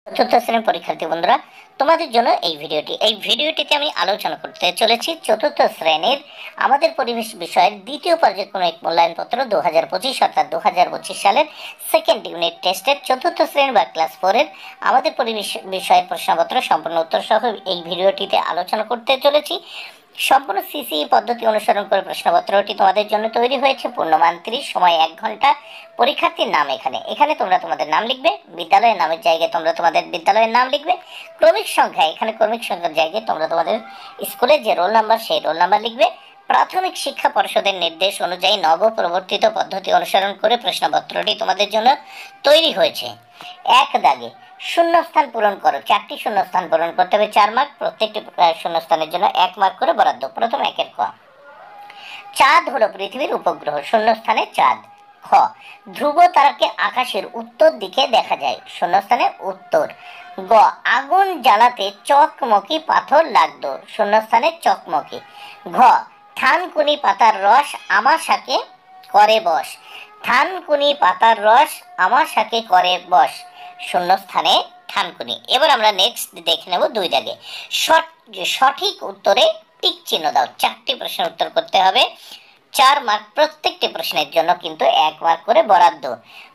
চতুর্থ শ্রেণীর পরীক্ষার্থী বন্ধুরা, তোমাদের জন্য এই ভিডিওটিতে আমি আলোচনা করতে চলেছি চতুর্থ শ্রেণীর আমাদের পরিবেশ বিষয়ের দ্বিতীয় পর্যায়ক্রমিক মূল্যায়নপত্র 2025 অর্থাৎ 2025 সালের সেকেন্ড ইউনিট টেস্টের চতুর্থ শ্রেণী বা ক্লাস 4-এর আমাদের পরিবেশ বিষয়ের প্রশ্নপত্র সম্পূর্ণ উত্তর সহ এই ভিডিওটিতে আলোচনা করতে চলেছি। সম্পূর্ণ সিসি পদ্ধতি অনুসরণ করে প্রশ্নপত্রটি তোমাদের জন্য তৈরি হয়েছে। পূর্ণমান 30, সময় 1 ঘন্টা। পরীক্ষার্থীর নাম এখানে তোমরা তোমাদের নাম লিখবে। বিদ্যালয়ের নামের জায়গায় তোমরা তোমাদের বিদ্যালয়ের নাম লিখবে। ক্রমিক সংখ্যা এখানে ক্রমিক সংখ্যার জায়গায় তোমরা তোমাদের স্কুলের যে রোল নাম্বার সেই রোল নাম্বার লিখবে। প্রাথমিক শিক্ষা পর্ষদের নির্দেশ অনুযায়ী নবপ্রবর্তিত পদ্ধতি অনুসরণ করে প্রশ্নপত্রটি তোমাদের জন্য তৈরি হয়েছে। 1 দাগে শূন্যস্থান পূরণ করো। 4টি শূন্যস্থান পূরণ করতে হবে 4 মার্ক। প্রত্যেকটি শূন্যস্থানের জন্য 1 মার্ক করে বরাদ্দ। প্রথম 1-এর ক। চাঁদ হলো পৃথিবীর উপগ্রহ। শূন্যস্থানে চাঁদ। খ। ধ্রুব তারাকে আকাশের উত্তর দিকে দেখা যায়। শূন্যস্থানে উত্তর। গ। আগুন জ্বালাতে চকমকি পাথর লাগতো। শূন্যস্থানে চকমকি। ঘ। থানকুনি পাতার রস আমার শাকে করে বস। থানকুনি পাতার রস আমার শাকে করে বস। শূন্যস্থানে থানকুনি। এবার আমরা নেক্সট দেখে নেব 2 দাগে। সঠিক উত্তরে টিক চিহ্ন দাও। 4টি প্রশ্নের উত্তর করতে হবে। 4 মার্ক। প্রত্যেকটি প্রশ্নের জন্য কিন্তু 1 মার্ক করে বরাদ্দ।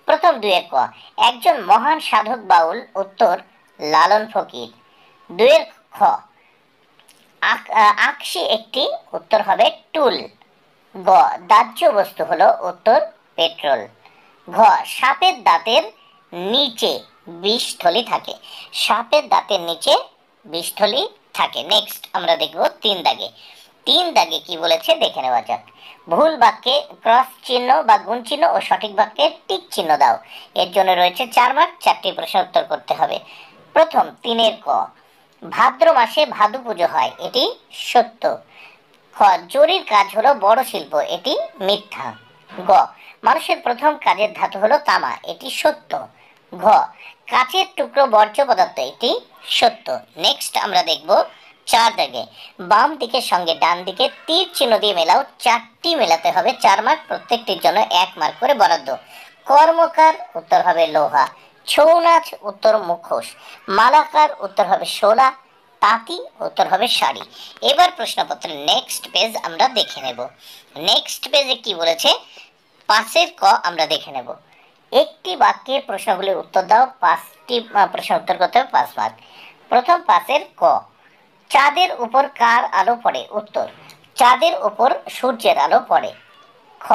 প্রথম 2-এর ক। একজন মহান সাধক বাউল। উত্তর লালন ফকির। 2-এর খ। আকশি একটি। উত্তর হবে টুল। গ। দাহ্য বস্তু হলো। উত্তর পেট্রোল। ঘ। সাপের দাঁতের নিচে বিষথলি থাকে। সাপের দাঁতের নিচে বিষথলি থাকে। নেক্সট আমরা দেখব 3 দাগে। 3 দাগে কি বলেছে দেখে নেওয়া যাক। ভুল বাক্যে ক্রস চিহ্ন বা গুণ চিহ্ন ও সঠিক বাক্যে টিক চিহ্ন দাও। এর জন্য রয়েছে 4 মার্ক। 4টি প্রশ্ন উত্তর করতে হবে। প্রথম 3-এর ক। ভাদ্র মাসে ভাদু পুজো হয়। এটি সত্য। খ। জরির কাজ হলো বড় শিল্প। এটি মিথ্যা। গ। মানুষের প্রথম কাজের ধাতু হলো তামা। এটি সত্য। ঘ। কাচের টুকরো বর্জ্য পদার্থ। এটি সত্য। নেক্সট আমরা দেখব 4 দাগে। বাম দিকের সঙ্গে ডান দিকে তীর চিহ্ন দিয়ে মেলাও। 4টি মেলাতে হবে। 4 মার্ক। প্রত্যেকটির জন্য 1 মার্ক করে বরাদ্দ। কর্মকার উত্তর হবে লোহা। ছৌ নাচ উত্তর মুখোশ। মালাকার উত্তর হবে শোলা। তাঁতি উত্তর হবে শাড়ি। এবার প্রশ্নপত্রের নেক্সট পেজ আমরা দেখে নেব। নেক্সট পেজে কি বলেছে 5-এর ক আমরা দেখে নেব। একটি বাক্যে প্রশ্নগুলির উত্তর দাও। 5টি প্রশ্ন উত্তর করতে হবে। 5 মার্ক। প্রথম 5-এর ক। চাঁদের উপর কার আলো পড়ে। উত্তর চাঁদের উপর সূর্যের আলো পড়ে। খ।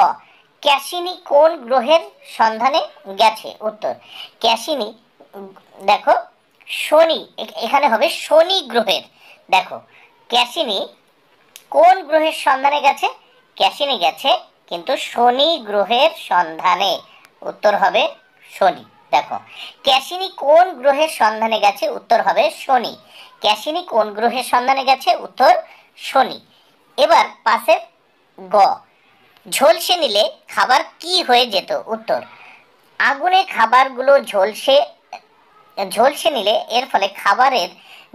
ক্যাসিনি কোন গ্রহের সন্ধানে গেছে। উত্তর ক্যাসিনি দেখো শনি, এখানে হবে শনি গ্রহের। দেখো ক্যাসিনি কোন গ্রহের সন্ধানে গেছে। ক্যাসিনি গেছে কিন্তু শনি গ্রহের সন্ধানে। উত্তর হবে শনি। দেখো ক্যাসিনি কোন গ্রহের সন্ধানে গেছে। উত্তর হবে শনি। ক্যাসিনি কোন গ্রহের সন্ধানে গেছে। উত্তর শনি। এবার 5-এর গ। ঝলসে নিলে খাবার কি হয়ে যেত। উত্তর আগুনে খাবারগুলো ঝলসে নিলে এর ফলে খাবারের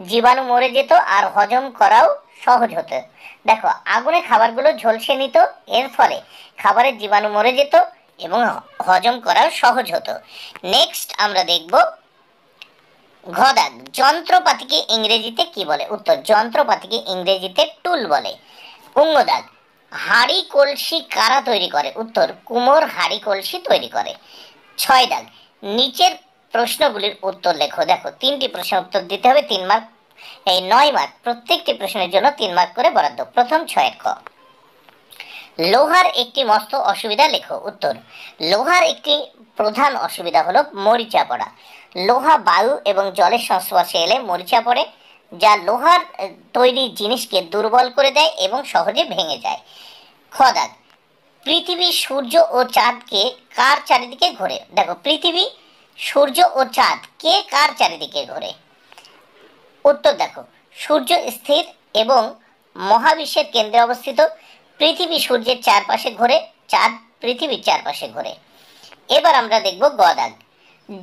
জীবাণু মরে যেত আর হজম করাও সহজ হতো। দেখো আগুনে খাবারগুলো ঝলসে নিত, এর ফলে খাবারের জীবাণু মরে যেত এবং হজম করাও সহজ হতো। নেক্সট আমরা দেখব ঘ দাগ। যন্ত্রপাতিকে ইংরেজিতে কি বলে। উত্তর যন্ত্রপাতিকে ইংরেজিতে টুল বলে। অঙ্গ দাগ। হাঁড়ি কলসি কারা তৈরি করে। উত্তর কুমোর হাঁড়ি কলসি তৈরি করে। 6 দাগ। নিচের প্রশ্নগুলির উত্তর লেখো। দেখো 3টি প্রশ্নের উত্তর দিতে হবে। 3 মার্ক, এই 9 মার্ক। প্রত্যেকটি প্রশ্নের জন্য 3 মার্ক করে বরাদ্দ। প্রথম 6-এর ক। লোহার একটি মস্ত অসুবিধা লেখো। উত্তর লোহার একটি প্রধান অসুবিধা হলো মরিচা পড়া। লোহা বায়ু এবং জলের সংস্পর্শে এলে মরিচা পড়ে, যা লোহার তৈরি জিনিসকে দুর্বল করে দেয় এবং সহজে ভেঙে যায়। খ দাগ। পৃথিবী সূর্য ও চাঁদকে কার চারিদিকে ঘোরে। দেখো পৃথিবী সূর্য ও চাঁদ কে কার চারিদিকে ঘোরে। উত্তর দেখো সূর্য স্থির এবং মহাবিশ্বের কেন্দ্রে অবস্থিত। পৃথিবী সূর্যের চারপাশে ঘোরে, চাঁদ পৃথিবীর চারপাশে ঘোরে। এবার আমরা দেখব গ দাগ।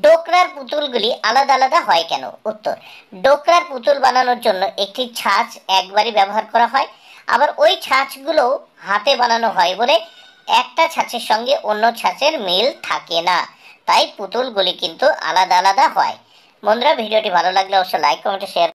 ডোকরার পুতুলগুলি আলাদা আলাদা হয় কেন। উত্তর ডোকরার পুতুল বানানোর জন্য একটি ছাঁচ একবারই ব্যবহার করা হয়, আবার ওই ছাঁচগুলো হাতে বানানো হয় বলে একটা ছাঁচের সঙ্গে অন্য ছাঁচের মিল থাকে না, তাই পুতুলগুলি কিন্তু আলাদা আলাদা হয়। বন্ধুরা, ভিডিওটি ভালো লাগলে অবশ্যই লাইক কমেন্ট শেয়ার